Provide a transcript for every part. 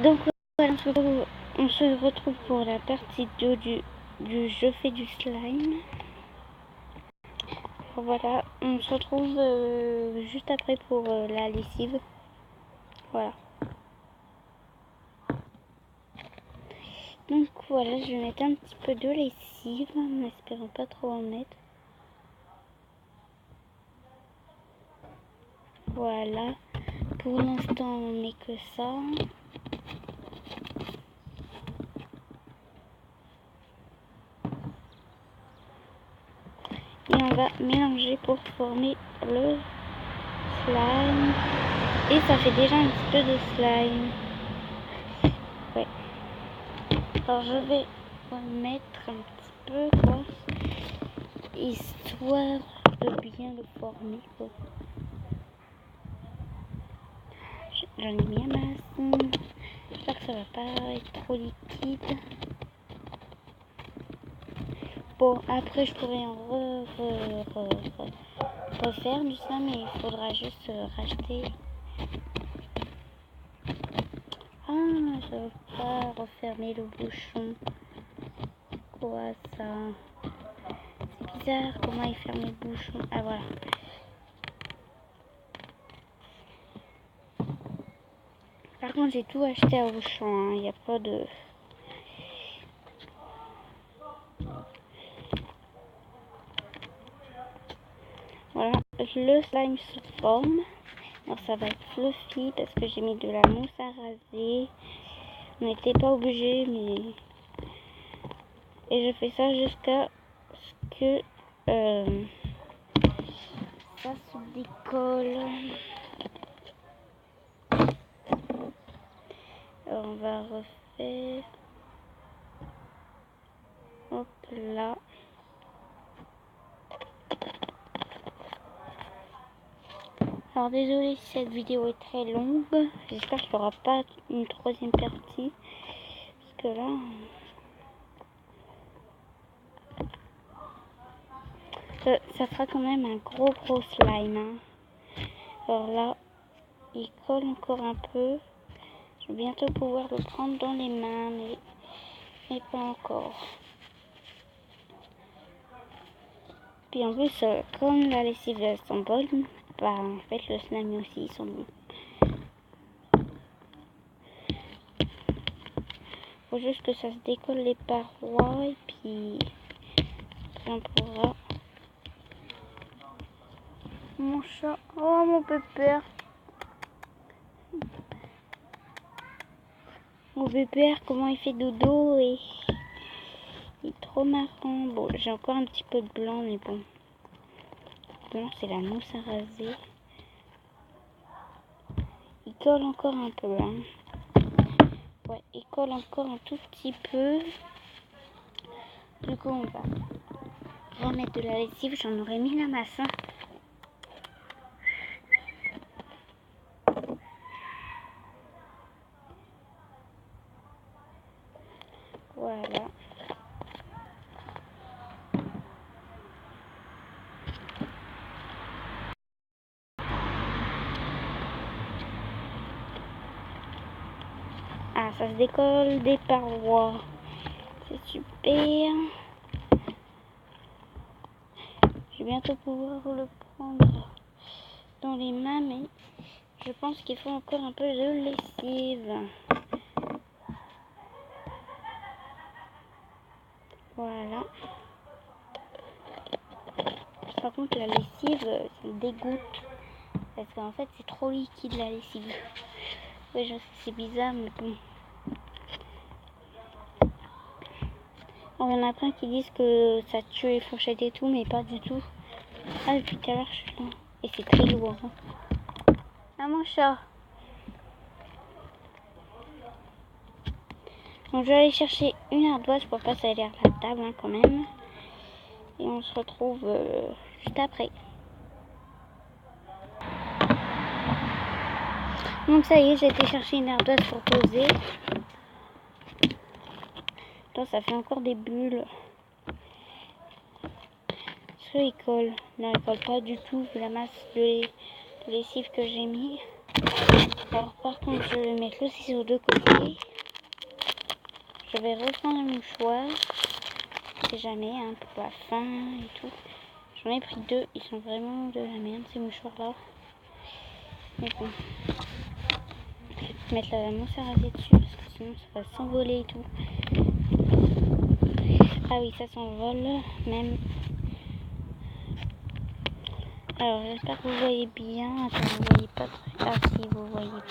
Donc voilà, on se retrouve pour la partie 2 du je fais du slime. Voilà, on se retrouve juste après pour la lessive. Voilà. Donc voilà, je vais mettre un petit peu de lessive, en espérant pas trop en mettre. Voilà, pour l'instant on met que ça. Et on va mélanger pour former le slime. Et ça fait déjà un petit peu de slime. Ouais. Alors je vais mettre un petit peu quoi, histoire de bien le former. J'en ai mis un masse. J'espère que ça va pas être trop liquide. Bon, après je pourrais en refaire du ça, mais il faudra juste racheter. Ah, je veux pas refermer le bouchon. Quoi ça? C'est bizarre comment il ferme le bouchon. Ah voilà. Par contre j'ai tout acheté à Auchan, il n'y a pas de... Voilà, le slime se forme. Alors ça va être fluffy parce que j'ai mis de la mousse à raser. On n'était pas obligé, mais... Et je fais ça jusqu'à ce que ça se décolle. Alors on va refaire. Hop là. Alors désolé si cette vidéo est très longue. J'espère qu'il n'y aura pas une troisième partie. Parce que là... Ça fera quand même un gros slime. Hein. Alors là, il colle encore un peu. Je vais bientôt pouvoir le prendre dans les mains, mais pas encore. Puis en plus, comme la lessive sent bonne, bah en fait le slime aussi ils sont bons. Faut juste que ça se décolle les parois et puis on pourra. Mon chat, oh mon pépère. Mon pépère, comment il fait dodo et il est trop marrant. Bon, j'ai encore un petit peu de blanc, mais bon. Le blanc, c'est la mousse à raser. Il colle encore un peu, hein. Ouais, il colle encore un tout petit peu. Du coup, on va remettre de la lessive. J'en aurais mis la masse. Hein. Voilà. Ah, ça se décolle des parois. C'est super. Je vais bientôt pouvoir le prendre dans les mains, mais je pense qu'il faut encore un peu de lessive. Voilà. Par contre, la lessive, ça me dégoûte. Parce qu'en fait, c'est trop liquide la lessive. Oui, je sais, c'est bizarre, mais bon. Alors, il y en a plein qui disent que ça tue les fourchettes et tout, mais pas du tout. Ah, depuis tout à l'heure, je suis là. Et c'est très lourd. Hein. Ah, mon chat. Donc, je vais aller chercher une ardoise pour pas salir la table, hein, quand même. Et on se retrouve juste après. Donc ça y est, j'ai été chercher une ardoise pour poser. Attends, ça fait encore des bulles. Est-ce qu'il colle? Non, il colle pas du tout. La masse de lessive que j'ai mis. Alors par contre, je vais mettre le ciseau de côté. Je vais reprendre un mouchoir. Je sais jamais, hein, pour la fin et tout. J'en ai pris 2, ils sont vraiment de la merde ces mouchoirs là. Mais bon. Je vais mettre la mousse à raser dessus parce que sinon ça va s'envoler et tout. Ah oui, ça s'envole même. Alors j'espère que vous voyez bien. Attends, vous voyez pas très. Ah si, vous voyez. Donc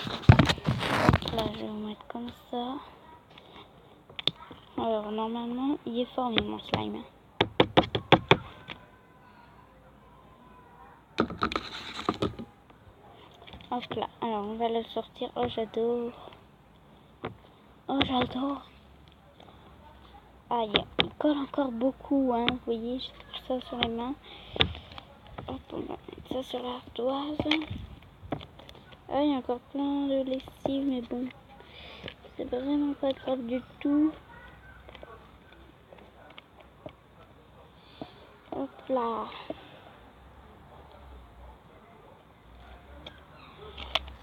là je vais vous mettre comme ça. Alors normalement il est formé mon slime. Hop là, alors on va le sortir. Oh j'adore. Oh j'adore. Ah il colle encore beaucoup, hein. Vous voyez, j'ai tout ça sur les mains. Hop, on va mettre ça sur l'ardoise. Ah il y a encore plein de lessive, mais bon. C'est vraiment pas grave du tout. Hop là.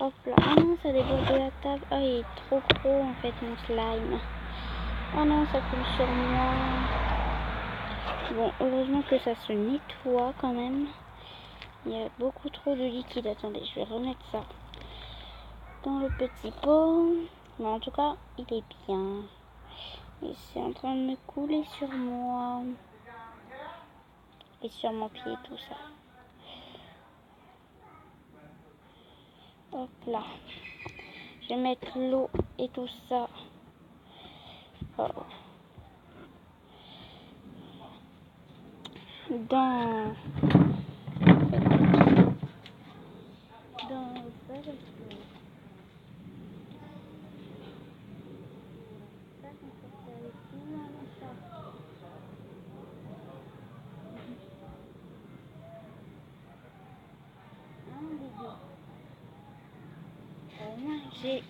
Hop là. Ah non, ça déborde de la table. Ah, il est trop gros en fait mon slime. Ah non, ça coule sur moi. Bon, heureusement que ça se nettoie quand même. Il y a beaucoup trop de liquide. Attendez, je vais remettre ça dans le petit pot. Mais en tout cas, il est bien. Et c'est en train de me couler sur moi. Et sur mon pied, tout ça. Hop là. Je vais mettre l'eau et tout ça. Oh. Dans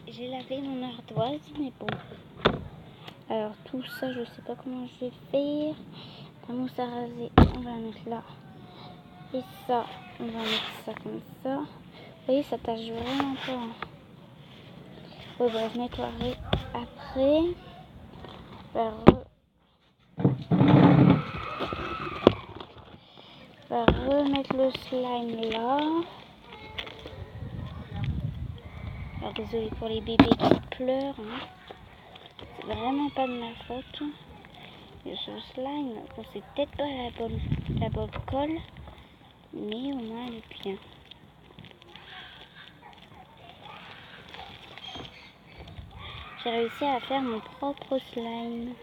j'ai lavé mon ardoise, mais bon. Alors tout ça, je sais pas comment je vais faire. La mousse à raser, on va la mettre là. Et ça, on va mettre ça comme ça. Vous voyez, ça tâche vraiment pas. Bon, bah, je nettoierai après. On va remettre le slime là. Alors désolé pour les bébés qui pleurent. Hein. C'est vraiment pas de ma faute. Et ce slime, bon, c'est peut-être pas la bonne colle, mais au moins elle est bien. J'ai réussi à faire mon propre slime.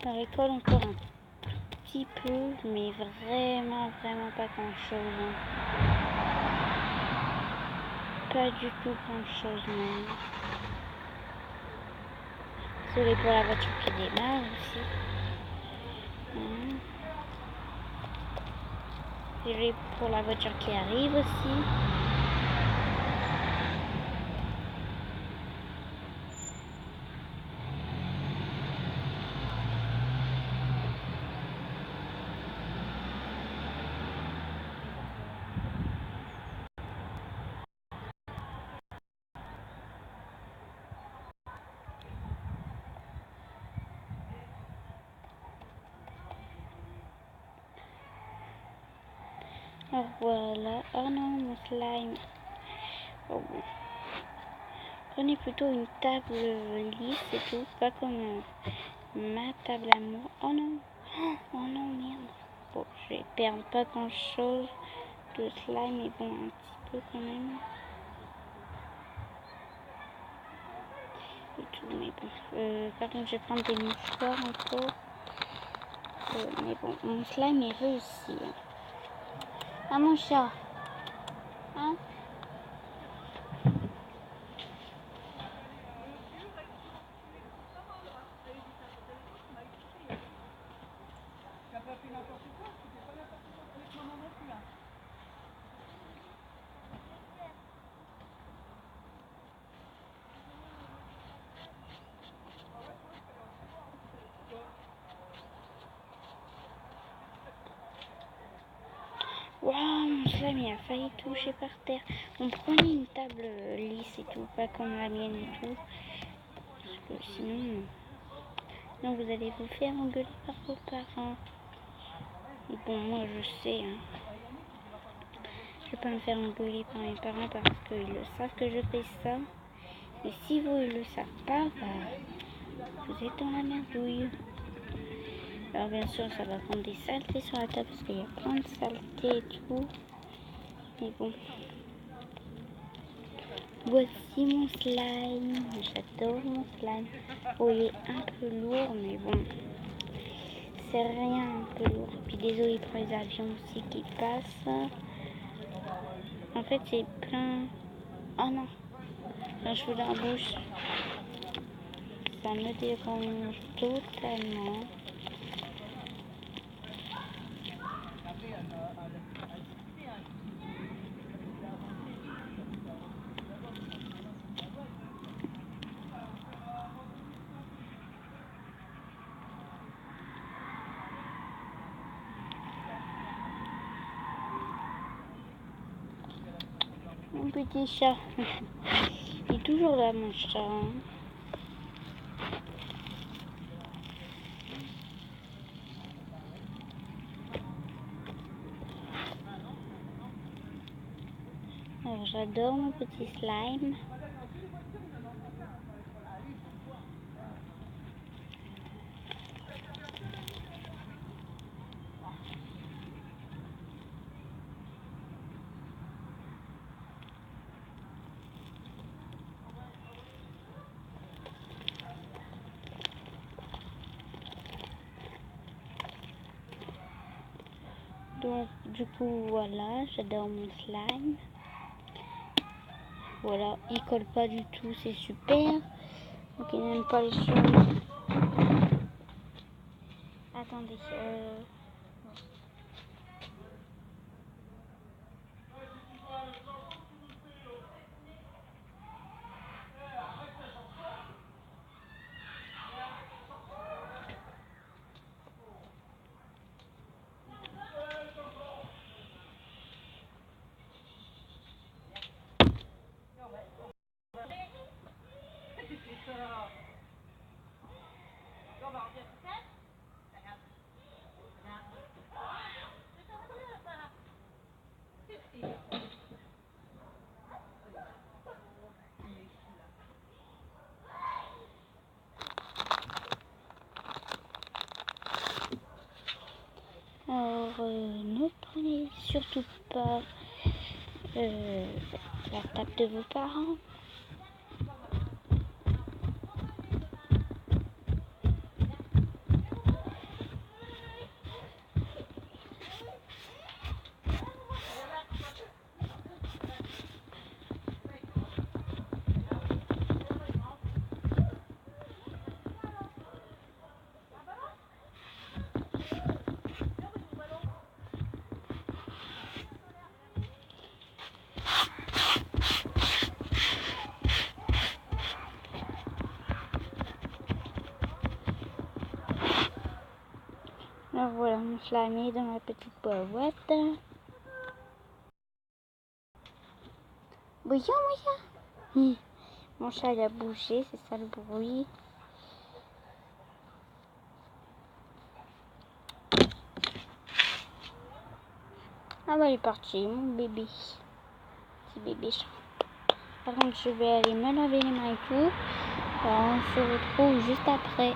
Ça récolte encore un petit peu, mais vraiment pas grand chose. Hein. Pas du tout grand chose même. Désolé pour la voiture qui démarre aussi. Désolé pour la voiture qui arrive aussi. Alors voilà. Oh non, mon slime. Oh bon. Prenez plutôt une table lisse et tout, pas comme ma table à moi. Oh non. Oh non, merde. Bon, je vais perdre pas grand chose de slime, mais bon, un petit peu quand même. Et tout, mais bon. Par contre, je vais prendre des mouchoirs encore. Mais bon, mon slime est réussi. Ah, mon chat. Hein? Waouh, mon slime il a failli toucher par terre. On prenait une table lisse et tout, pas comme la mienne et tout. Parce que sinon, non, vous allez vous faire engueuler par vos parents. Et bon, moi je sais, hein. Je vais pas me faire engueuler par mes parents parce qu'ils le savent que je fais ça. Et si vous ne le savez pas, bah, vous êtes dans la merdouille. Alors bien sûr, ça va prendre des saletés sur la table parce qu'il y a plein de saletés et tout. Mais bon. Voici mon slime. J'adore mon slime. Oh, il est un peu lourd, mais bon. C'est rien, un peu lourd. Puis désolé pour les avions aussi qui passent. En fait, c'est plein... Oh non. Un cheveu dans la bouche. Ça me dérange totalement. Mon petit chat. Il est toujours là, mon chat. Alors, j'adore mon petit slime. Donc, du coup, voilà, j'adore mon slime. Voilà, il colle pas du tout, c'est super. Donc, il n'aime pas les choses. Attendez, alors, ne prenez surtout pas la table de vos parents. Alors voilà, mon slime est dans ma petite boîte. Bonjour mon chat. Mon chat il a bougé, c'est ça le bruit. Ah bah il est parti, mon bébé. Petit bébé chat. Par contre je vais aller me laver les mains et tout. Alors on se retrouve juste après.